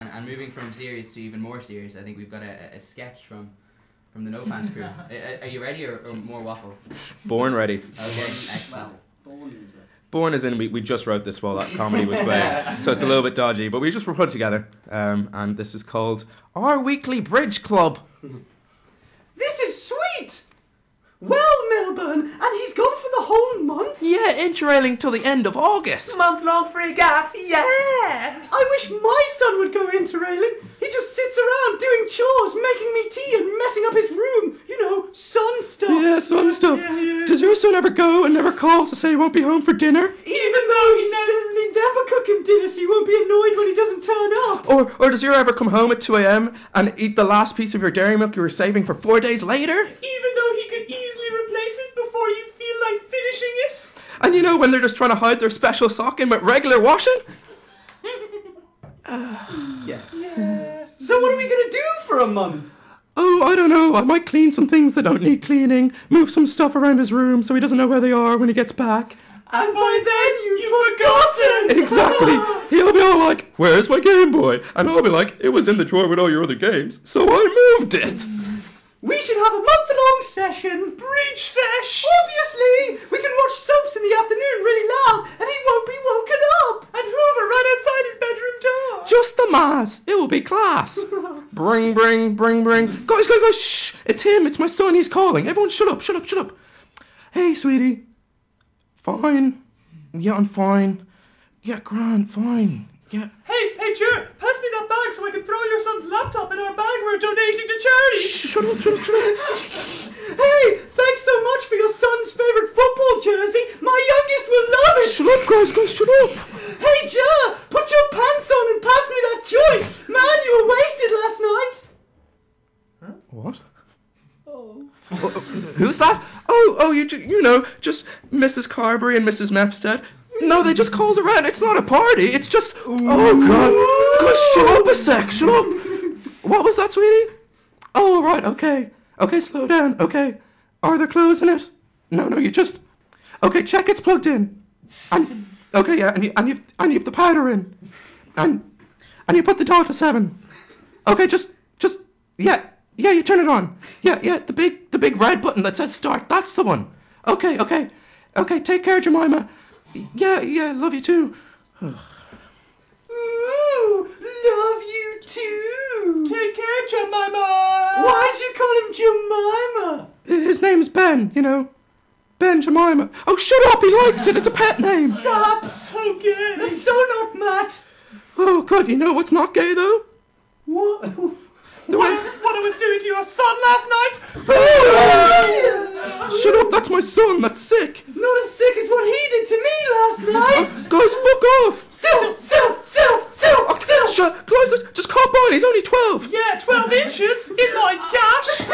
And moving from serious to even more serious, I think we've got a sketch from the No Pants crew. Are you ready or more waffle? Born ready. Okay, excellent. Born as in we just wrote this while that comedy was playing, so it's a little bit dodgy, but we just put it together, and this is called Our Weekly Bridge Club. This is sweet! Well, Melbourne, and he's gone for the whole month? Yeah, interrailing till the end of August. Month-long free gaff, yeah! I wish my son would go interrailing. He just sits around doing chores, making me tea and messing up his room. You know, son stuff. Yeah, son stuff. Yeah. Does your son ever go and never call to say he won't be home for dinner? Even though he said they never cook him dinner so he won't be annoyed when he doesn't turn up. Or does your ever come home at 2 a.m. and eat the last piece of your dairy milk you were saving for 4 days later? Even though he could easily replace it before you feel like finishing it? And you know when they're just trying to hide their special sock in with regular washing? Yes. Yeah. So what are we going to do for a month? Oh, I don't know. I might clean some things that don't need cleaning, move some stuff around his room so he doesn't know where they are when he gets back. And by then you've forgotten! Exactly. He'll be all like, where's my Game Boy? And I'll be like, it was in the drawer with all your other games, so I moved it. We should have a month-long session. Bridge sesh. Obviously. We can watch soaps in the afternoon really loud and he won't be woken up. And Hoover right outside his bedroom door. Just the mass. It will be class. Bring. Guys, shh. It's him. It's my son. He's calling. Everyone shut up. Hey, sweetie. Fine. Yeah, I'm fine. Yeah, Grant, fine. Yeah. Hey, Jer, pass me that bag so I can throw your son's laptop in our bag we're donating to charity. Shut up. Hey, thanks so much for your son's favourite football jersey. My youngest will love it. Shut up, guys, shut up. Hey, Jer, put your pants on and pass me that joint. Man, you were wasted last night. Huh? What? Oh. Who's that? Oh, you know, just Mrs. Carberry and Mrs. Mepsted. No, they just called around. It's not a party. It's just... Ooh. Oh, God. Gosh, shut up a sec. Shut up. What was that, sweetie? Oh, right. Okay, slow down. Okay. Are there clothes in it? No, you just... Okay, check it's plugged in. And... Okay, yeah, and you have the powder in. And you put the dial to 7. Okay, just... Yeah, you turn it on. Yeah, the big red button that says start. That's the one. Okay, take care, Jemima. Yeah, love you too. Ooh, love you too. Take care, Jemima. Why'd you call him Jemima? His name's Ben, you know. Ben Jemima. Oh, shut up, he likes it. It's a pet name. Stop. So gay. That's so not Matt. Oh, God, you know what's not gay, though? What? What I was doing to your son last night? Shut up, that's my son, that's sick. Not as sick as what he did to me last night. Guys, fuck off. Self. Shut, guys, just calm down, he's only 12. Yeah, 12 inches in my gash.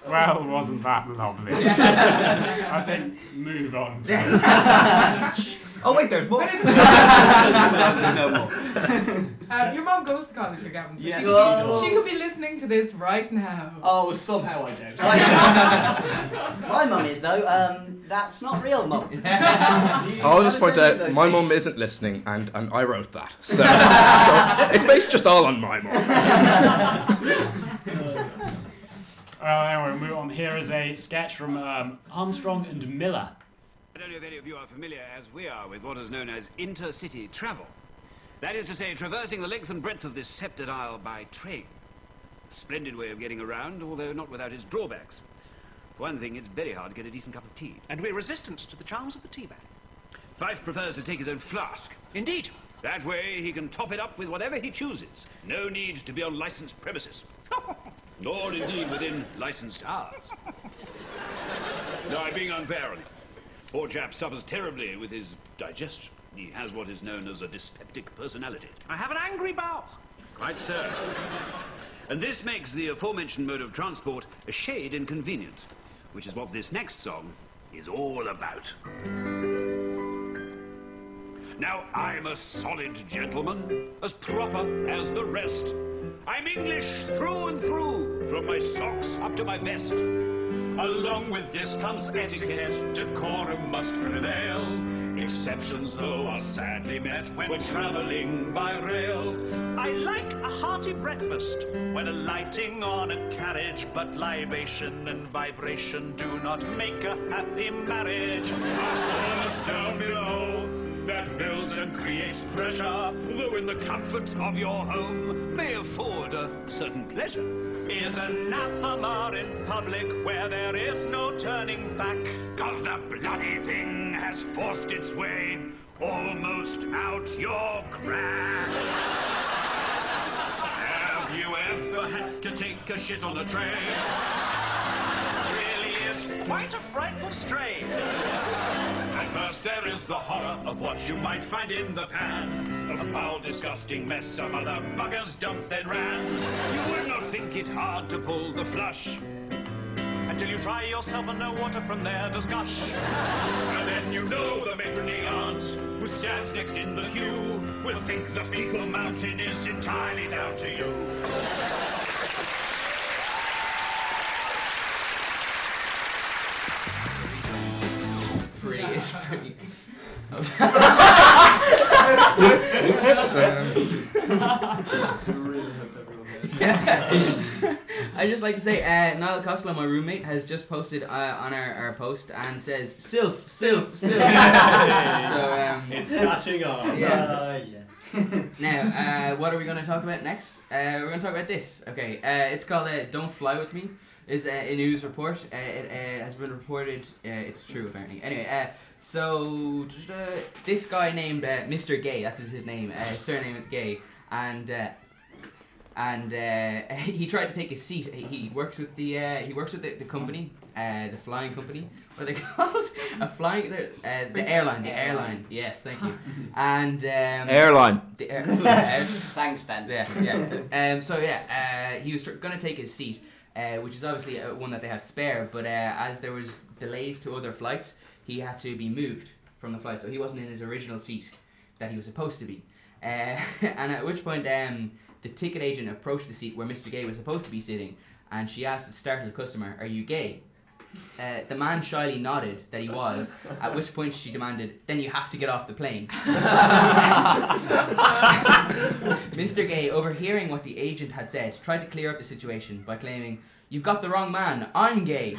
Well, wasn't that lovely? I think move on. Oh wait, there's more. There's no more. Your mum goes to college here, Gavin. So yes, she could be listening to this right now. Oh, somehow I don't. My mum is though. That's not real, mum. I'll just point out, my mum isn't listening, and I wrote that. So it's based just all on my mum. Anyway, we'll move on. Here is a sketch from Armstrong and Miller. I don't know if any of you are familiar, as we are, with what is known as intercity travel. That is to say, traversing the length and breadth of this sceptred isle by train. A splendid way of getting around, although not without its drawbacks. For one thing, it's very hard to get a decent cup of tea. And we're resistant to the charms of the tea bag. Fife prefers to take his own flask. Indeed. That way he can top it up with whatever he chooses. No need to be on licensed premises. Nor indeed within licensed hours. No, I'm being unfair on him. Poor chap suffers terribly with his digestion. He has what is known as a dyspeptic personality. I have an angry bowel. Quite so. And this makes the aforementioned mode of transport a shade inconvenient, which is what this next song is all about. Now, I'm a solid gentleman, as proper as the rest. I'm English through and through, from my socks up to my vest. Along with this comes etiquette, decorum must prevail. Exceptions, though, are sadly met when travelling by rail. I like a hearty breakfast when alighting on a carriage, but libation and vibration do not make a happy marriage. A source down below that builds and creates pressure, though in the comfort of your home may afford a certain pleasure. Is anathema in public where there is no turning back. 'Cause the bloody thing has forced its way almost out your crack. Have you ever had to take a shit on a train? Really is quite a frightful strain. At first there is the horror of what you might find in the pan. A foul, disgusting mess some other buggers dumped then ran. You would not think it hard to pull the flush Until you try yourself and no water from there does gush. And then you know the matronly aunt who stands next in the queue will think the fecal mountain is entirely down to you. It's pretty. I just like to say, Niall Costello, my roommate, has just posted on our post and says Sylph. So it's catching on. Yeah. Now, what are we going to talk about next? We're going to talk about this. Okay, it's called "Don't Fly With Me." It's a news report. It has been reported. It's true apparently. Anyway, so this guy named Mr. Gay. That's his name. Surname is Gay, and he tried to take his seat. He works with the company, the flying company. What are they called? The airline. The airline. Yes, thank you. And airline. Thanks, Ben. Yeah. He was going to take his seat. Which is obviously one that they have spare, but as there was delays to other flights, he had to be moved from the flight, so he wasn't in his original seat that he was supposed to be. And at which point the ticket agent approached the seat where Mr. Gay was supposed to be sitting, and she asked the startled customer, "Are you gay?" The man shyly nodded that he was, at which point she demanded, "Then you have to get off the plane." Mr. Gay, overhearing what the agent had said, tried to clear up the situation by claiming, "You've got the wrong man, I'm gay."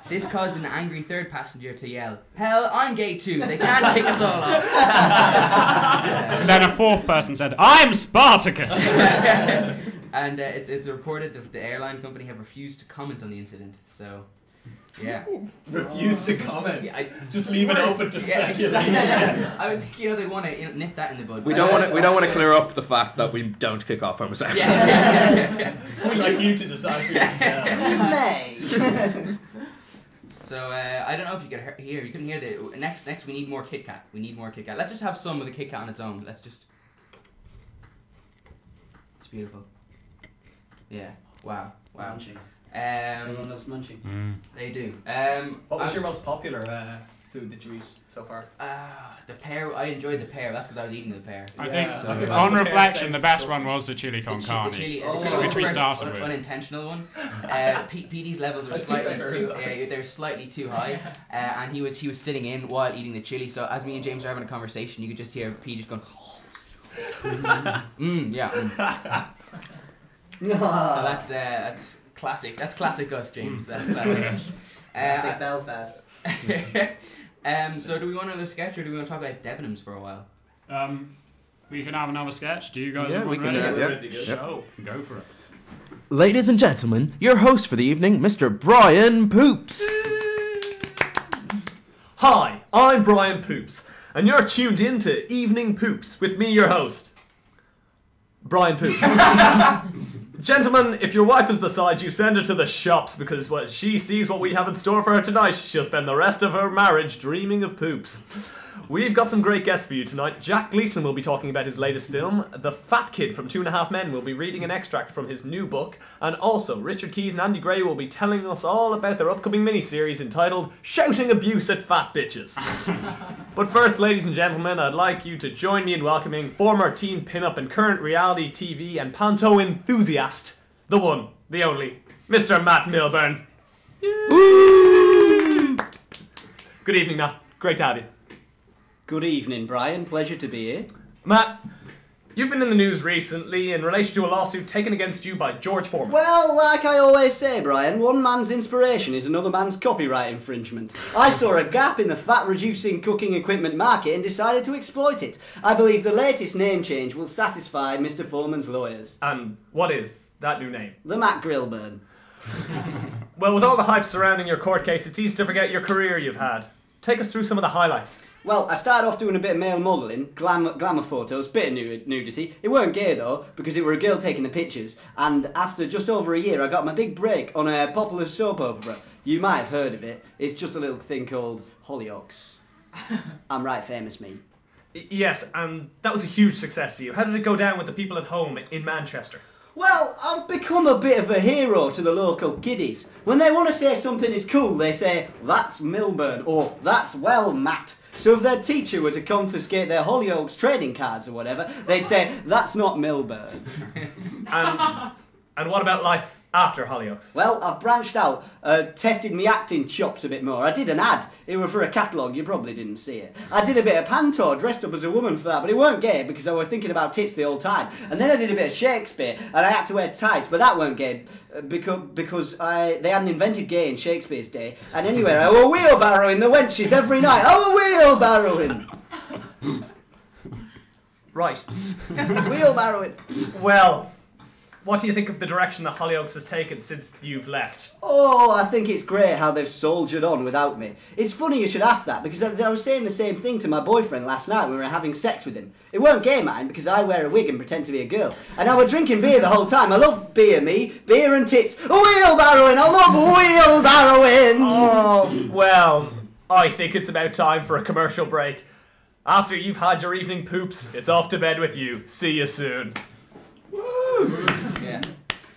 This caused an angry third passenger to yell, "Hell, I'm gay too, they can't kick us all off." Then a fourth person said, "I'm Spartacus." And it's reported that the airline company have refused to comment on the incident. So, yeah. Refuse to comment. Yeah, just leave it open to speculation. I would think they want to nip that in the bud. We don't want to clear up the fact that we don't kick off homosexuals. We'd like you to decide for yourself. So I don't know if you could hear. You can hear the next. We need more Kit Kat. We need more Kit Kat. Let's just have some with the Kit Kat on its own. Let's just. It's beautiful. Yeah. Wow. Munching. Everyone loves munching. They do. What was your most popular food that you eat so far? The pear. I enjoyed the pear. That's because I was eating the pear. I think, on reflection, the best one was the chili con carne, which we started with. Unintentional one. PD's levels were slightly they're slightly too high, and he was sitting in while eating the chili. So as me and James are having a conversation, you could just hear P just going. So that's classic. That's classic us, James. That's classic us. Classic Belfast. So do we want another sketch, or do we want to talk about Debenhams for a while? We can have another sketch. Do you guys Yeah, have we one can, ready? yeah. Show. Go for it. Ladies and gentlemen, your host for the evening, Mr. Brian Poops. Hi, I'm Brian Poops, and you're tuned in to Evening Poops with me, your host, Brian Poops. Gentlemen, if your wife is beside you, send her to the shops, because when she sees what we have in store for her tonight, she'll spend the rest of her marriage dreaming of poops. We've got some great guests for you tonight. Jack Gleeson will be talking about his latest film. The Fat Kid from 2.5 Men will be reading an extract from his new book. And also, Richard Keys and Andy Gray will be telling us all about their upcoming mini-series entitled Shouting Abuse at Fat Bitches. But first, ladies and gentlemen, I'd like you to join me in welcoming former teen pinup and current reality TV and panto enthusiast, the one, the only, Mr. Matt Milburn. Good evening, Matt. Great to have you. Good evening, Brian. Pleasure to be here. Matt, you've been in the news recently in relation to a lawsuit taken against you by George Foreman. Well, like I always say, Brian, one man's inspiration is another man's copyright infringement. I saw a gap in the fat-reducing cooking equipment market and decided to exploit it. I believe the latest name change will satisfy Mr. Foreman's lawyers. And what is that new name? The Matt Grillburn. Well, with all the hype surrounding your court case, it's easy to forget your career you've had. Take us through some of the highlights. Well, I started off doing a bit of male modelling, glamour photos, bit of nudity. It weren't gay though, because it were a girl taking the pictures. And after just over a year, I got my big break on a popular soap opera. You might have heard of it. It's just a little thing called Hollyoaks. I'm right famous, me. Yes, and that was a huge success for you. How did it go down with the people at home in Manchester? Well, I've become a bit of a hero to the local kiddies. When they want to say something is cool, they say, "That's Milburn," or "That's well, Matt." So if their teacher were to confiscate their Hollyoaks trading cards or whatever, they'd say, "That's not Milburn." And what about life after Hollyoaks? Well, I've branched out, tested me acting chops a bit more. I did an ad. It was for a catalogue, you probably didn't see it. I did a bit of panto, dressed up as a woman for that, but it weren't gay because I was thinking about tits the whole time. And then I did a bit of Shakespeare, and I had to wear tights, but that weren't gay because they hadn't invented gay in Shakespeare's day. And anyway, I were wheelbarrowing the wenches every night. I were wheelbarrowing. Right. Wheelbarrowing. Well, what do you think of the direction that Hollyoaks has taken since you've left? Oh, I think it's great how they've soldiered on without me. It's funny you should ask that, because I was saying the same thing to my boyfriend last night when we were having sex with him. It weren't gay, mind, because I wear a wig and pretend to be a girl. And I were drinking beer the whole time. I love beer, me. Beer and tits. Wheelbarrowing! I love wheelbarrowing! Oh, well, I think it's about time for a commercial break. After you've had your evening poops, it's off to bed with you. See you soon. Woo!